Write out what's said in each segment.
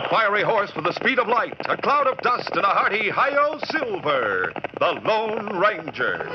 A fiery horse with the speed of light, a cloud of dust, and a hearty hi-yo silver, the Lone Ranger.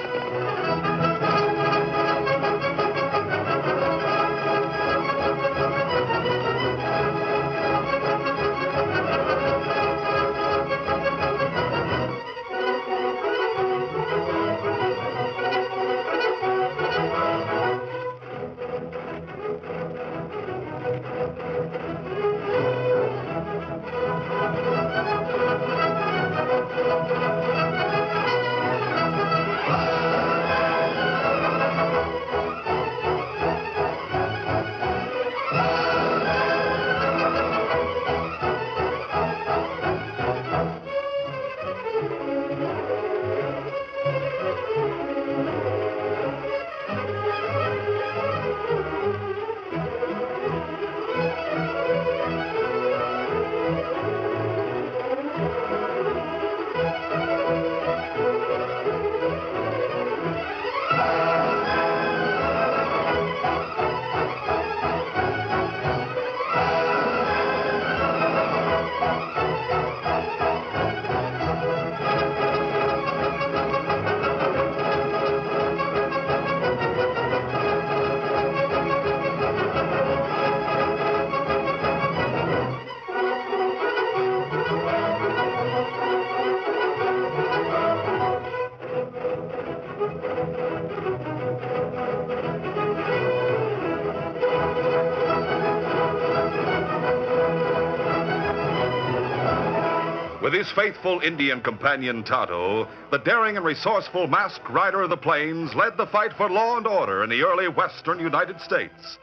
With his faithful Indian companion Tonto, the daring and resourceful masked rider of the plains led the fight for law and order in the early western United States.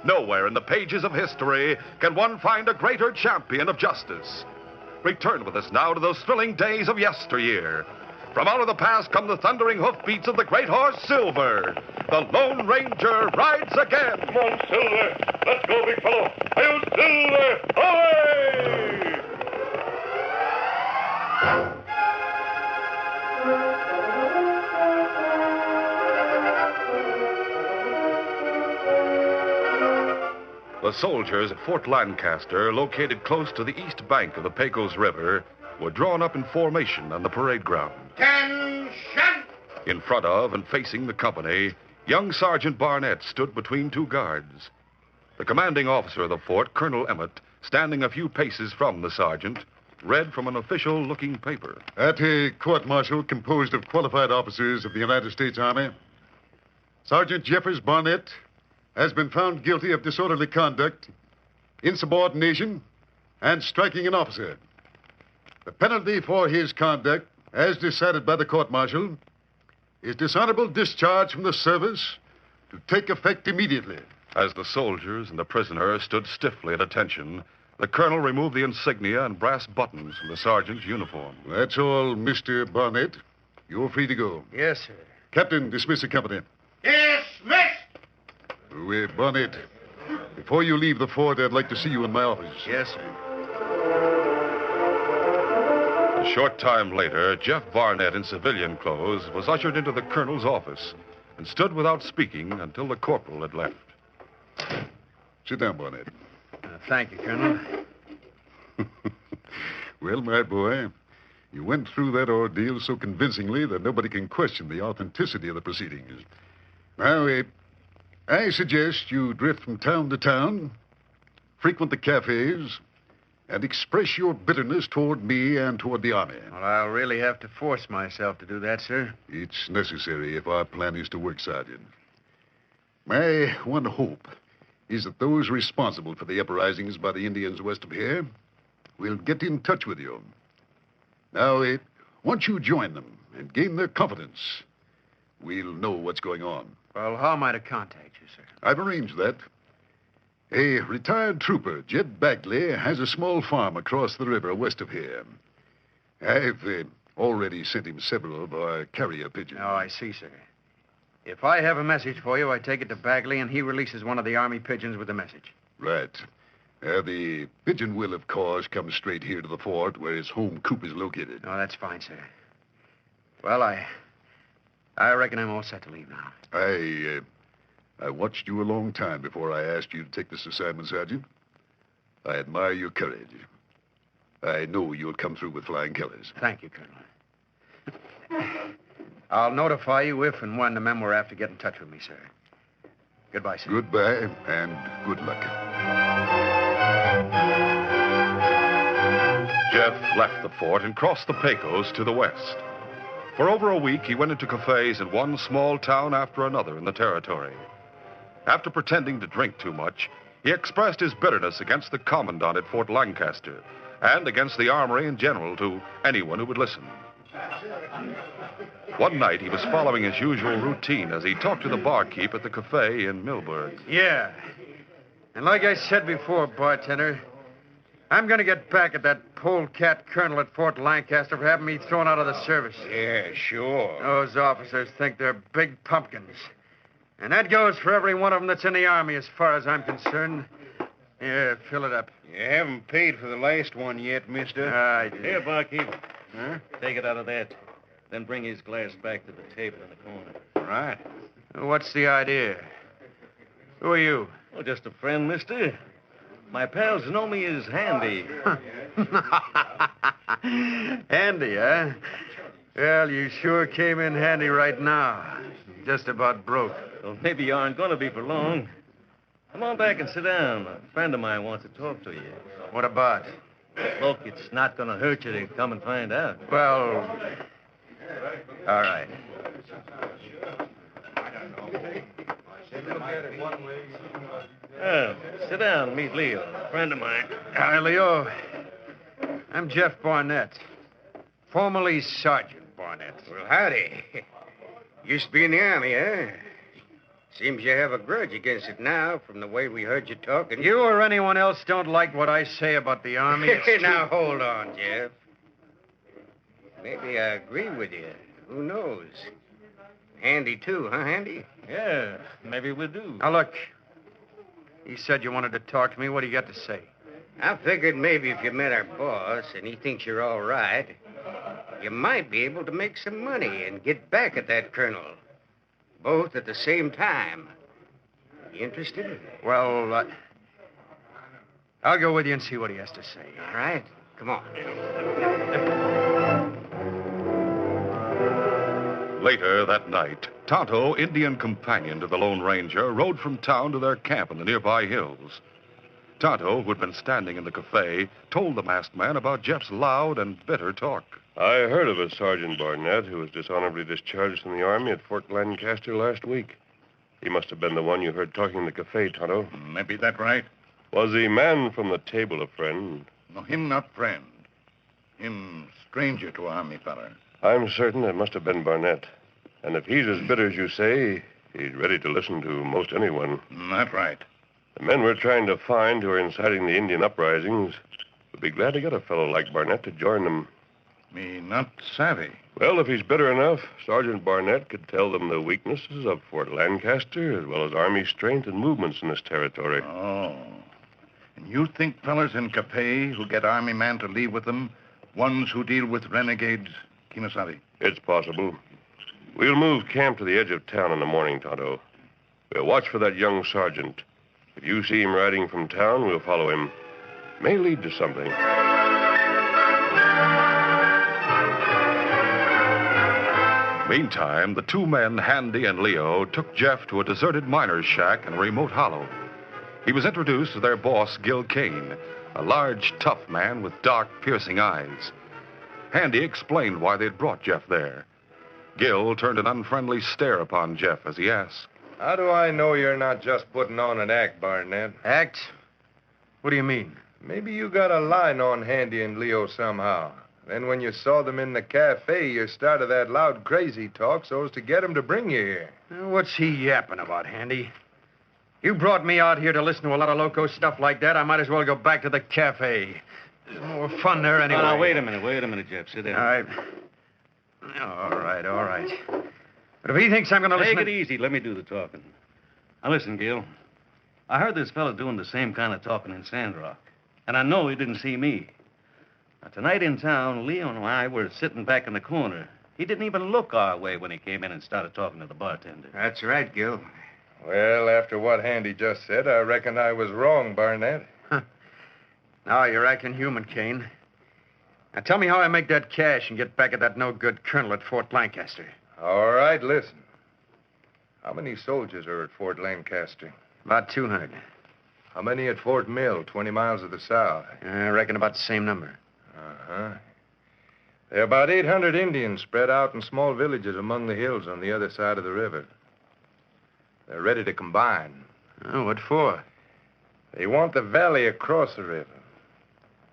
Nowhere in the pages of history can one find a greater champion of justice. Return with us now to those thrilling days of yesteryear. From out of the past come the thundering hoofbeats of the great horse Silver. The Lone Ranger rides again. Come on, Silver. Let's go, big fellow. Hi-yo, Silver. Away! The soldiers at Fort Lancaster, located close to the east bank of the Pecos River, were drawn up in formation on the parade ground. Attention! In front of and facing the company, young Sergeant Barnett stood between two guards. The commanding officer of the fort, Colonel Emmett, standing a few paces from the sergeant, read from an official-looking paper. At a court-martial composed of qualified officers of the United States Army, Sergeant Jeffers Barnett has been found guilty of disorderly conduct, insubordination, and striking an officer. The penalty for his conduct, as decided by the court-martial, is dishonorable discharge from the service to take effect immediately. As the soldiers and the prisoner stood stiffly at attention, the colonel removed the insignia and brass buttons from the sergeant's uniform. That's all, Mr. Barnett. You're free to go. Yes, sir. Captain, dismiss the company. Dismissed! Barnett, before you leave the fort, I'd like to see you in my office. Yes, sir. A short time later, Jeff Barnett, in civilian clothes, was ushered into the colonel's office and stood without speaking until the corporal had left. Sit down, Barnett. Thank you, Colonel. Well, my boy, you went through that ordeal so convincingly that nobody can question the authenticity of the proceedings. Now, I suggest you drift from town to town, frequent the cafes, and express your bitterness toward me and toward the Army. Well, I'll really have to force myself to do that, sir. It's necessary if our plan is to work, Sergeant. My one hope is that those responsible for the uprisings by the Indians west of here will get in touch with you. Now, once you join them and gain their confidence, we'll know what's going on. Well, how am I to contact you, sir? I've arranged that. A retired trooper, Jed Bagley, has a small farm across the river west of here. I've already sent him several of our carrier pigeons. Oh, I see, sir. If I have a message for you, I take it to Bagley, and he releases one of the Army pigeons with the message. Right. The pigeon will, of course, come straight here to the fort where his home coop is located. Oh, that's fine, sir. Well, I reckon I'm all set to leave now. I watched you a long time before I asked you to take this assignment, Sergeant. I admire your courage. I knew you would come through with flying colors. Thank you, Colonel. I'll notify you if and when the men we're after get in touch with me, sir. Goodbye, sir. Goodbye, and good luck. Jeff left the fort and crossed the Pecos to the west. For over a week, he went into cafes in one small town after another in the territory. After pretending to drink too much, he expressed his bitterness against the commandant at Fort Lancaster and against the armory in general to anyone who would listen. One night, he was following his usual routine as he talked to the barkeep at the cafe in Millburg. Yeah. And like I said before, bartender, I'm going to get back at that polecat colonel at Fort Lancaster for having me thrown out of the service. Yeah, sure. Those officers think they're big pumpkins. And that goes for every one of them that's in the Army as far as I'm concerned. Yeah, fill it up. You haven't paid for the last one yet, mister. I did. Here, barkeep. Huh? Take it out of that. Then bring his glass back to the table in the corner. Right. What's the idea? Who are you? Oh, just a friend, mister. My pals know me as Handy. Handy, huh? Well, you sure came in handy right now. Just about broke. Well, maybe you aren't going to be for long. Come on back and sit down. A friend of mine wants to talk to you. What about? Look, it's not going to hurt you to come and find out. Well, all right. Sit down. Meet Leo, a friend of mine. Hi, Leo. I'm Jeff Barnett. Formerly Sergeant Barnett. Well, howdy. Used to be in the Army, huh? Seems you have a grudge against it now from the way we heard you talking. You or anyone else don't like what I say about the Army. It's Now, hold on, Jeff. Maybe I agree with you. Who knows? Handy, too, huh, Handy? Yeah, maybe we do. Now, look. You said you wanted to talk to me. What do you got to say? I figured maybe if you met our boss and he thinks you're all right, you might be able to make some money and get back at that colonel. Both at the same time. You interested? Well, I'll go with you and see what he has to say. All right. Come on. Later that night, Tonto, Indian companion to the Lone Ranger, rode from town to their camp in the nearby hills. Tonto, who had been standing in the cafe, told the masked man about Jeff's loud and bitter talk. I heard of a Sergeant Barnett who was dishonorably discharged from the Army at Fort Lancaster last week. He must have been the one you heard talking in the cafe, Tonto. Maybe that right. Was the man from the table a friend? No, him not friend. Him stranger to Army feller. I'm certain it must have been Barnett. And if he's as bitter as you say, he's ready to listen to most anyone. That right. The men we're trying to find who are inciting the Indian uprisings would be glad to get a fellow like Barnett to join them. Me not savvy. Well, if he's bitter enough, Sergeant Barnett could tell them the weaknesses of Fort Lancaster, as well as Army strength and movements in this territory. Oh. And you think fellers in Capay who get Army man to leave with them, ones who deal with renegades, Kimasabi? It's possible. We'll move camp to the edge of town in the morning, Tonto. We'll watch for that young sergeant. If you see him riding from town, we'll follow him. May lead to something. Meantime, the two men, Handy and Leo, took Jeff to a deserted miner's shack in a remote hollow. He was introduced to their boss, Gil Kane, a large, tough man with dark, piercing eyes. Handy explained why they'd brought Jeff there. Gil turned an unfriendly stare upon Jeff as he asked, How do I know you're not just putting on an act, Barnett? Act? What do you mean? Maybe you got a line on Handy and Leo somehow. Then when you saw them in the cafe, you started that loud, crazy talk so as to get them to bring you here. What's he yapping about, Handy? You brought me out here to listen to a lot of loco stuff like that. I might as well go back to the cafe. There's more fun there anyway. Now, wait a minute, Jeff. Sit down. All right. But if he thinks I'm going to listen... Take it easy. Let me do the talking. Now, listen, Gil. I heard this fella doing the same kind of talking in Sandrock. And I know he didn't see me. Now, tonight in town, Leo and I were sitting back in the corner. He didn't even look our way when he came in and started talking to the bartender. That's right, Gil. Well, after what Handy just said, I reckon I was wrong, Barnett. Now you're acting human, Kane. Now tell me how I make that cash and get back at that no-good colonel at Fort Lancaster. All right, listen. How many soldiers are at Fort Lancaster? About 200. How many at Fort Mill, 20 miles to the south? I reckon about the same number. Uh-huh. There are about 800 Indians spread out in small villages among the hills on the other side of the river. They're ready to combine. Oh, what for? They want the valley across the river.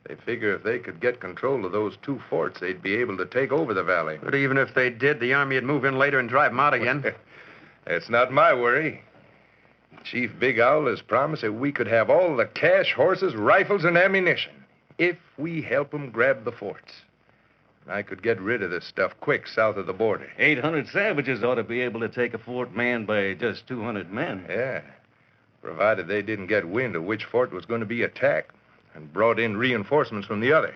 They figure if they could get control of those 2 forts, they'd be able to take over the valley. But even if they did, the army would move in later and drive them out again. That's not my worry. Chief Big Owl has promised that we could have all the cash, horses, rifles, and ammunition if we help them grab the forts. I could get rid of this stuff quick south of the border. 800 savages ought to be able to take a fort manned by just 200 men. Yeah, provided they didn't get wind of which fort was going to be attacked and brought in reinforcements from the other.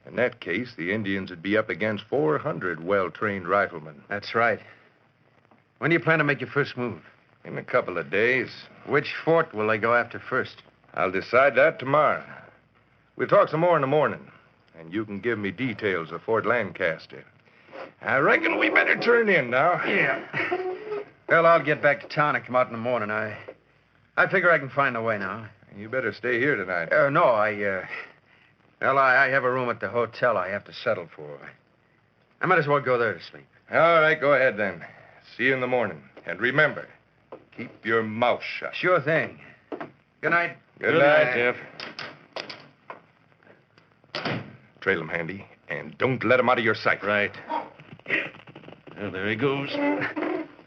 In that case, the Indians would be up against 400 well-trained riflemen. That's right. When do you plan to make your first move? In a couple of days. Which fort will they go after first? I'll decide that tomorrow. We'll talk some more in the morning, and you can give me details of Fort Lancaster. I reckon we better turn in now. Yeah. Well, I'll get back to town and come out in the morning. I figure I can find a way now. You better stay here tonight. No, I have a room at the hotel I have to settle for. I might as well go there to sleep. All right, go ahead then. See you in the morning. And remember, keep your mouth shut. Sure thing. Good night. Good night, Jeff. Trail him, Handy, and don't let him out of your sight. Right. Well, there he goes.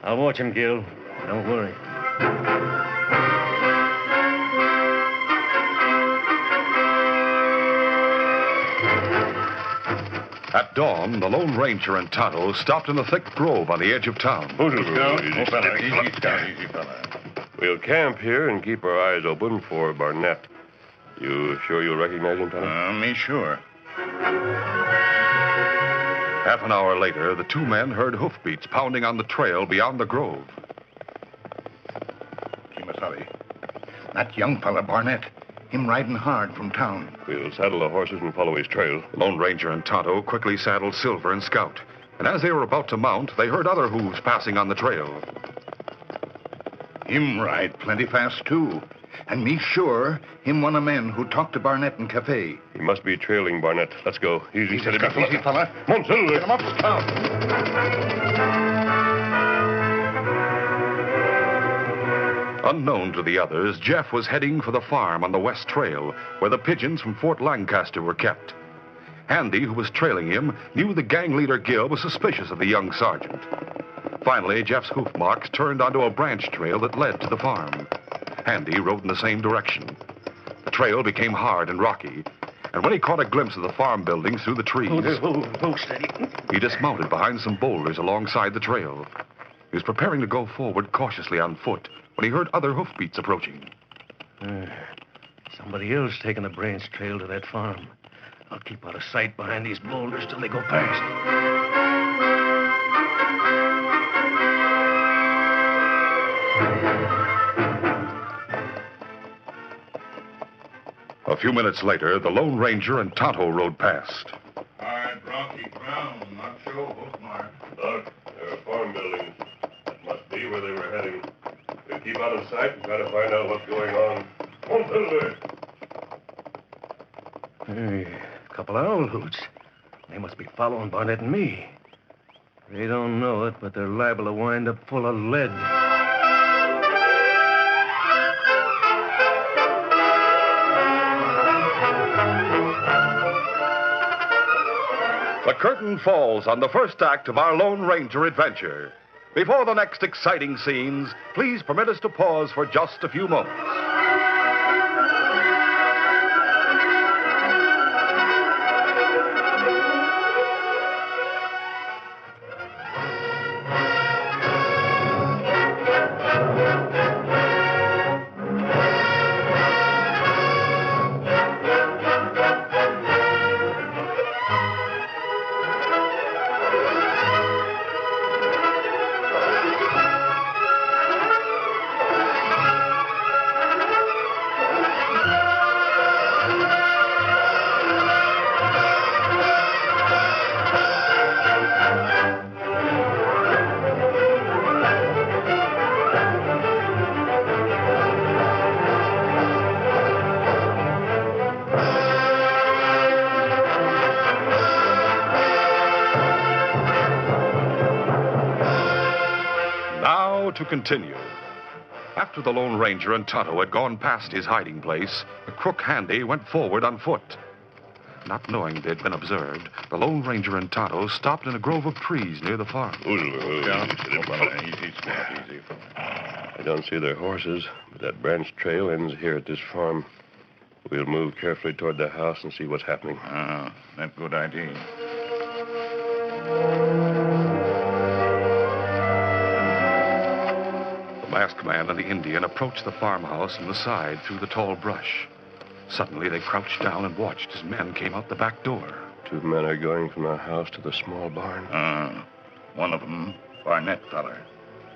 I'll watch him, Gil. Don't worry. At dawn, the Lone Ranger and Tonto stopped in a thick grove on the edge of town. Easy, fella. We'll camp here and keep our eyes open for Barnett. You sure you'll recognize him, Tonto? Me sure. Half an hour later, the 2 men heard hoofbeats pounding on the trail beyond the grove. Kimasabi. That young fella, Barnett. Him riding hard from town. We'll saddle the horses and follow his trail. The Lone Ranger and Tonto quickly saddled Silver and Scout. And as they were about to mount, they heard other hooves passing on the trail. Him ride plenty fast, too. And me sure him one of men who talked to Barnett in cafe. He must be trailing Barnett. Let's go. Easy, steady, big fella. Easy, fella. Come on, Silver. Get him up, Scout. Unknown to the others, Jeff was heading for the farm on the West Trail, where the pigeons from Fort Lancaster were kept. Handy, who was trailing him, knew the gang leader Gil was suspicious of the young sergeant. Finally, Jeff's hoof marks turned onto a branch trail that led to the farm. Handy rode in the same direction. The trail became hard and rocky, and when he caught a glimpse of the farm buildings through the trees, Steady. he dismounted behind some boulders alongside the trail. He was preparing to go forward cautiously on foot when he heard other hoofbeats approaching. Somebody else taking the branch trail to that farm. I'll keep out of sight behind these boulders till they go past. A few minutes later, the Lone Ranger and Tonto rode past. Hard, rocky ground, not sure hoof mark. Look, there are farm buildings. That must be where they were heading. We'll keep out of sight and try to find out what's going on. Come on, Silver. Hey, a couple of owl hoots. They must be following Barnett and me. They don't know it, but they're liable to wind up full of lead. The curtain falls on the first act of our Lone Ranger adventure. Before the next exciting scenes, please permit us to pause for just a few moments. to continue. After the Lone Ranger and Tonto had gone past his hiding place, the crook Handy went forward on foot. Not knowing they'd been observed, the Lone Ranger and Tonto stopped in a grove of trees near the farm. I don't see their horses, but that branch trail ends here at this farm. We'll move carefully toward the house and see what's happening. That's a good idea. The masked man and the Indian approached the farmhouse from the side through the tall brush. Suddenly, they crouched down and watched as men came out the back door. 2 men are going from the house to the small barn. One of them, Barnett feller.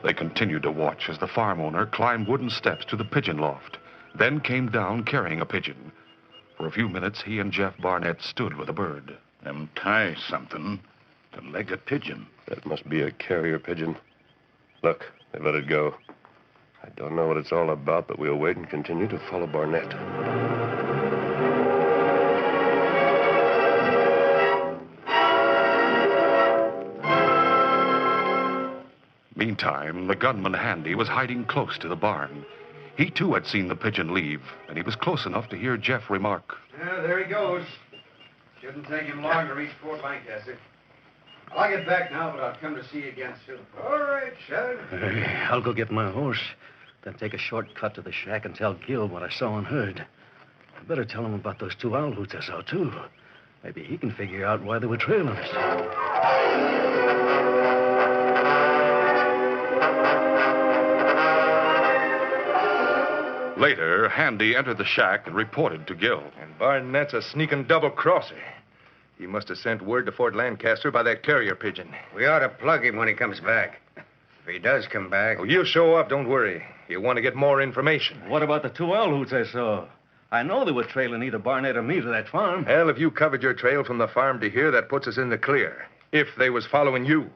They continued to watch as the farm owner climbed wooden steps to the pigeon loft, then came down carrying a pigeon. For a few minutes, he and Jeff Barnett stood with a bird. Them tie something to leg a pigeon. That must be a carrier pigeon. Look, they let it go. I don't know what it's all about, but we'll wait and continue to follow Barnett. Meantime, the gunman Handy was hiding close to the barn. He, too, had seen the pigeon leave, and he was close enough to hear Jeff remark. Yeah, there he goes. Shouldn't take him long to reach Fort Lancaster. I'll get back now, but I'll come to see you again soon. All right, son. I'll go get my horse, then take a short cut to the shack and tell Gil what I saw and heard. I better tell him about those 2 owl hoots I saw, too. Maybe he can figure out why they were trailing us. Later, Handy entered the shack and reported to Gil. And Barnett's a sneaking double-crosser. He must have sent word to Fort Lancaster by that carrier pigeon. We ought to plug him when he comes back. If he does come back. Oh, you'll show up, don't worry. You'll want to get more information. What about the 2 owl hoots I saw? I know they were trailing either Barnett or me to that farm. Hell, if you covered your trail from the farm to here, that puts us in the clear. If they was following you.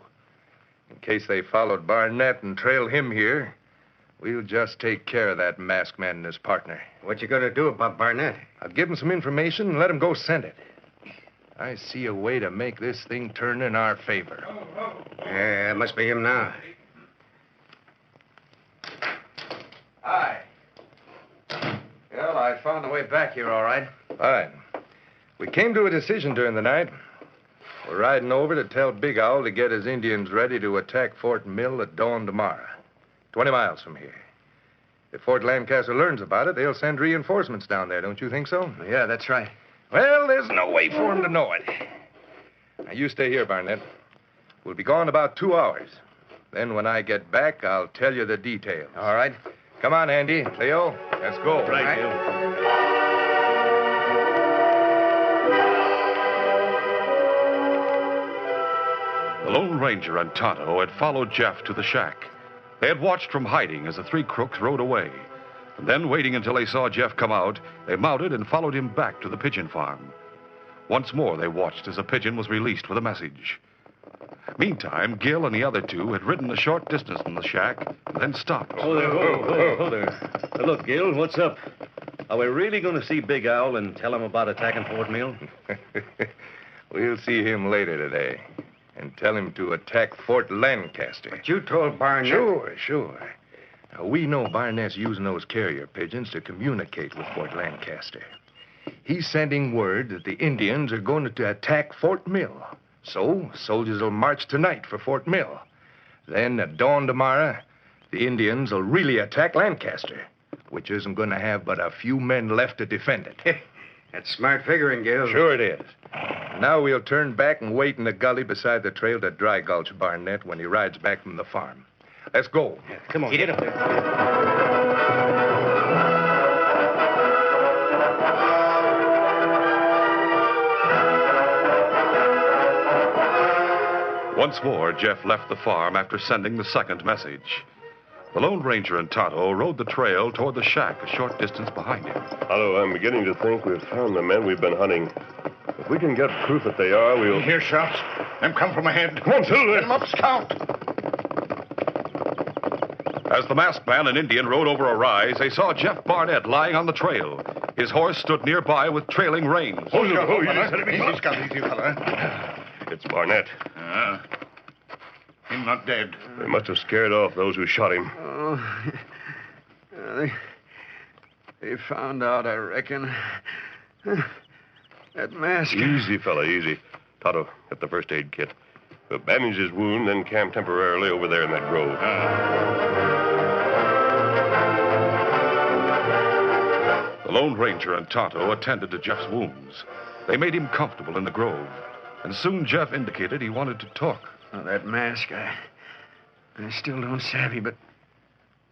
In case they followed Barnett and trailed him here, we'll just take care of that masked man and his partner. What you gonna do about Barnett? I'll give him some information and let him go send it. I see a way to make this thing turn in our favor. Yeah, that must be him now. Hi. Well, I found the way back here all right. Fine. We came to a decision during the night. We're riding over to tell Big Owl to get his Indians ready to attack Fort Mill at dawn tomorrow. 20 miles from here. If Fort Lancaster learns about it, they'll send reinforcements down there, don't you think so? Yeah, that's right. Well, there's no way for them to know it. Now, you stay here, Barnett. We'll be gone about 2 hours. Then when I get back, I'll tell you the details. All right. Come on, Andy. Leo, let's go. Right, Gil. The Lone Ranger and Tonto had followed Jeff to the shack. They had watched from hiding as the 3 crooks rode away. And then, waiting until they saw Jeff come out, they mounted and followed him back to the pigeon farm. Once more, they watched as a pigeon was released with a message. Meantime, Gil and the other 2 had ridden a short distance from the shack and then stopped. Oh, there. Look, Gil, what's up? Are we really going to see Big Owl and tell him about attacking Fort Mill? We'll see him later today and tell him to attack Fort Lancaster. But you told Barnett. Sure. Now, we know Barnett's using those carrier pigeons to communicate with Fort Lancaster. He's sending word that the Indians are going to attack Fort Mill. So, soldiers will march tonight for Fort Mill. Then, at dawn tomorrow, the Indians will really attack Lancaster, which isn't going to have but a few men left to defend it. That's smart figuring, Gil. Sure it is. Now we'll turn back and wait in the gully beside the trail to dry gulch Barnett when he rides back from the farm. Let's go. Yeah, come on, get up there. Once more, Jeff left the farm after sending the second message. The Lone Ranger and Tonto rode the trail toward the shack a short distance behind him. Otto, I'm beginning to think we've found the men we've been hunting. If we can get proof that they are, we'll... You hear shots? Them come from ahead. Come on, Silver. Get them up, Scout. As the masked man and Indian rode over a rise, they saw Jeff Barnett lying on the trail. His horse stood nearby with trailing reins. Easy, Scout, easy, fella. It's Barnett. Him not dead. They must have scared off those who shot him. Oh, they found out, I reckon. That mask. Easy, fella, easy. Tonto, get the first aid kit. We'll bandage his wound, then camp temporarily over there in that grove. The Lone Ranger and Tonto attended to Jeff's wounds. They made him comfortable in the grove, and soon Jeff indicated he wanted to talk. Oh, that mask, I still don't savvy, but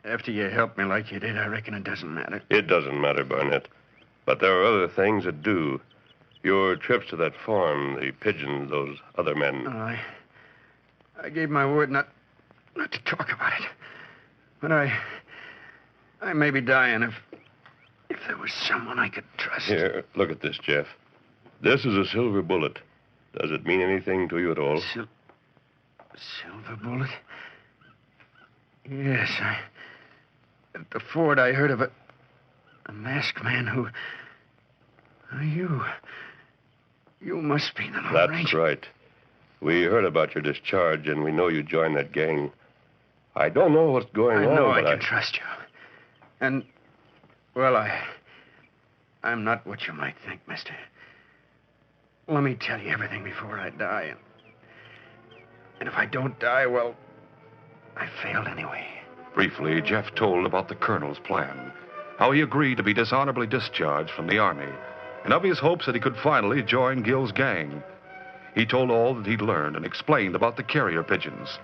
after you helped me like you did, I reckon it doesn't matter. It doesn't matter, Barnett. But there are other things that do. Your trips to that farm, the Pigeon, those other men. Oh, I gave my word not to talk about it. But I may be dying if there was someone I could trust. Here, look at this, Jeff. This is a silver bullet. Does it mean anything to you at all? Silver bullet? Yes, at the fort I heard of a masked man who... You must be the Lone That's Ranger. right. We heard about your discharge, and we know you joined that gang. I don't know what's going on, I know but I can trust you. And, well, I'm not what you might think, mister. Let me tell you everything before I die. And if I don't die, well, I failed anyway. Briefly, Jeff told about the colonel's plan, how he agreed to be dishonorably discharged from the Army, and of his hopes that he could finally join Gill's gang. He told all that he'd learned and explained about the carrier pigeons.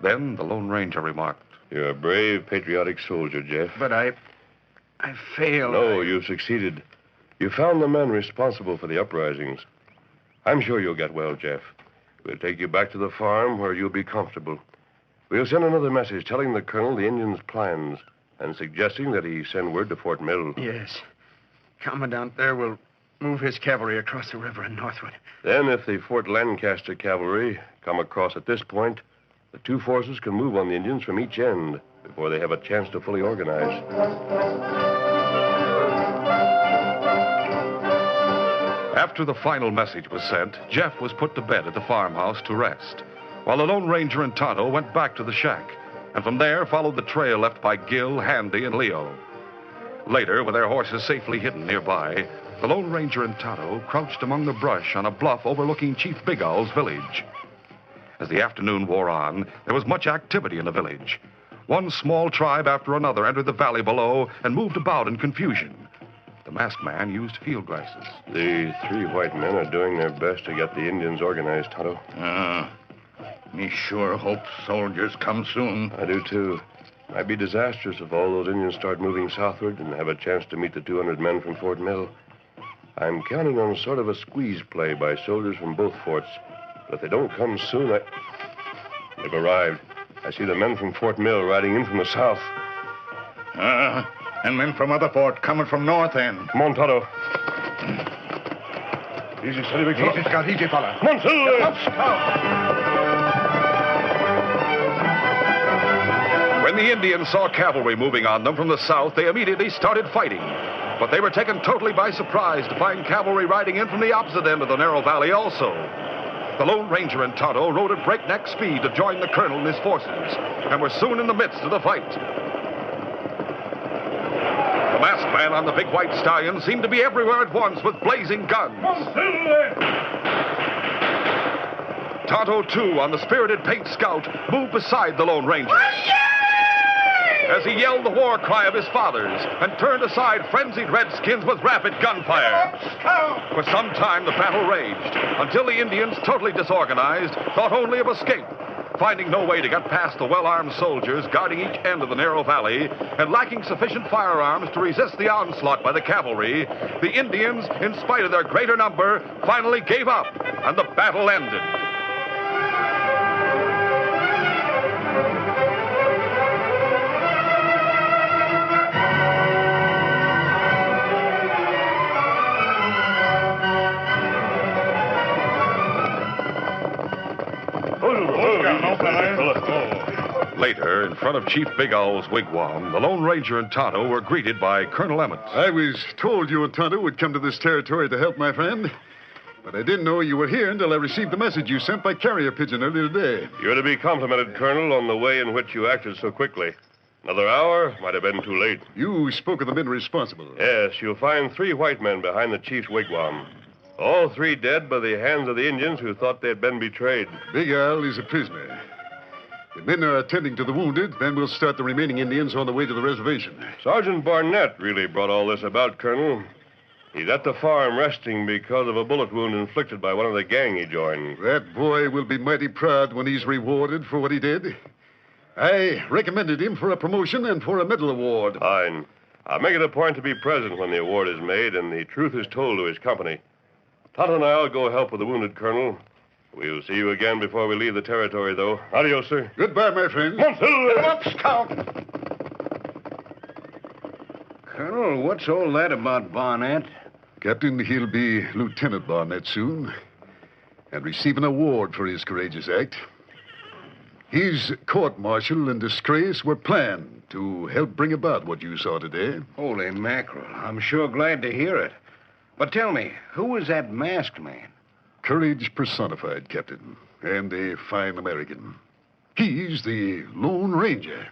Then the Lone Ranger remarked, You're a brave, patriotic soldier, Jeff. But I failed. No, you succeeded. You found the men responsible for the uprisings. I'm sure you'll get well, Jeff. We'll take you back to the farm where you'll be comfortable. We'll send another message telling the colonel the Indians' plans and suggesting that he send word to Fort Mill. Yes. Commandant there will move his cavalry across the river and northward. Then, if the Fort Lancaster cavalry come across at this point, the two forces can move on the Indians from each end before they have a chance to fully organize. After the final message was sent, Jeff was put to bed at the farmhouse to rest, while the Lone Ranger and Tonto went back to the shack, and from there followed the trail left by Gill, Handy, and Leo. Later, with their horses safely hidden nearby, the Lone Ranger and Tonto crouched among the brush on a bluff overlooking Chief Big Owl's village. As the afternoon wore on, there was much activity in the village. One small tribe after another entered the valley below and moved about in confusion. The masked man used field glasses. The three white men are doing their best to get the Indians organized, Tonto. Me sure hope soldiers come soon. I do, too. Might be disastrous if all those Indians start moving southward and have a chance to meet the 200 men from Fort Mill. I'm counting on sort of a squeeze play by soldiers from both forts. But if they don't come soon, They've arrived. I see the men from Fort Mill riding in from the south. And men from other fort coming from north end. Come on, Tonto. Easy, steady, big fella. Easy, Scout, easy, fella. Come on, Silver. When the Indians saw cavalry moving on them from the south, they immediately started fighting. But they were taken totally by surprise to find cavalry riding in from the opposite end of the narrow valley also. The Lone Ranger and Tonto rode at breakneck speed to join the colonel and his forces, and were soon in the midst of the fight. The masked man on the big white stallion seemed to be everywhere at once with blazing guns. Tonto, too, on the spirited paint scout, moved beside the Lone Ranger. As he yelled the war cry of his fathers and turned aside frenzied redskins with rapid gunfire. For some time, the battle raged, until the Indians, totally disorganized, thought only of escape. Finding no way to get past the well-armed soldiers guarding each end of the narrow valley, and lacking sufficient firearms to resist the onslaught by the cavalry, the Indians, in spite of their greater number, finally gave up, and the battle ended. Later, in front of Chief Big Owl's wigwam, the Lone Ranger and Tonto were greeted by Colonel Emmett. I was told you and Tonto would come to this territory to help, my friend. But I didn't know you were here until I received the message you sent by carrier pigeon earlier today. You're to be complimented, Colonel, on the way in which you acted so quickly. Another hour might have been too late. You spoke of the men responsible. Yes, you'll find 3 white men behind the chief's wigwam. All 3 dead by the hands of the Indians who thought they'd been betrayed. Big Al is a prisoner. The men are attending to the wounded, then we'll start the remaining Indians on the way to the reservation. Sergeant Barnett really brought all this about, Colonel. He's at the farm resting because of a bullet wound inflicted by one of the gang he joined. That boy will be mighty proud when he's rewarded for what he did. I recommended him for a promotion and for a medal award. Fine. I'll make it a point to be present when the award is made and the truth is told to his company. Tonto and I'll go help with the wounded, Colonel. We'll see you again before we leave the territory, though. Adios, sir. Goodbye, my friend. Colonel, what's all that about Barnett? Captain, he'll be Lieutenant Barnett soon and receive an award for his courageous act. His court-martial and disgrace were planned to help bring about what you saw today. Holy mackerel. I'm sure glad to hear it. But tell me, who was that masked man? Courage personified, Captain, and a fine American. He's the Lone Ranger.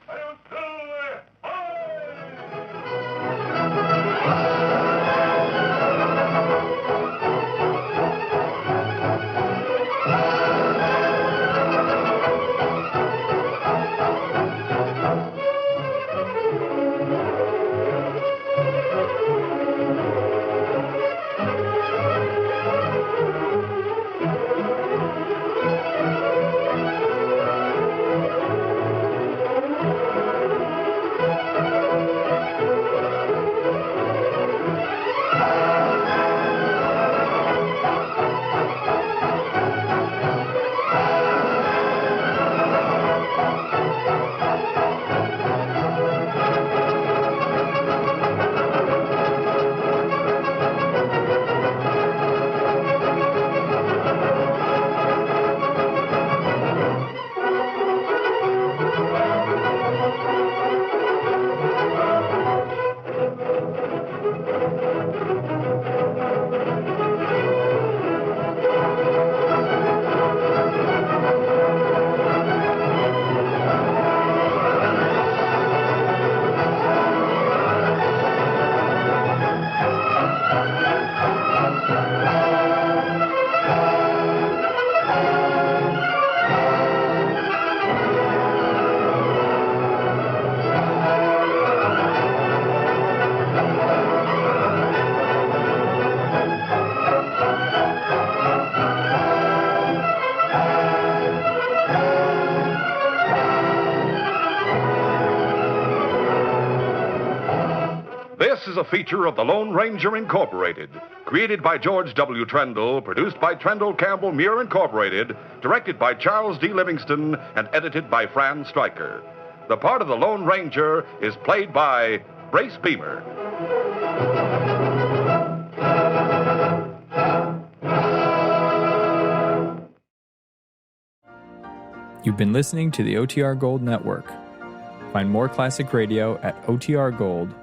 This is a feature of the Lone Ranger Incorporated, created by George W. Trendle, produced by Trendle Campbell Muir Incorporated, directed by Charles D. Livingston, and edited by Fran Stryker. The part of the Lone Ranger is played by Brace Beamer. You've been listening to the OTR Gold Network. Find more classic radio at otrgold.com.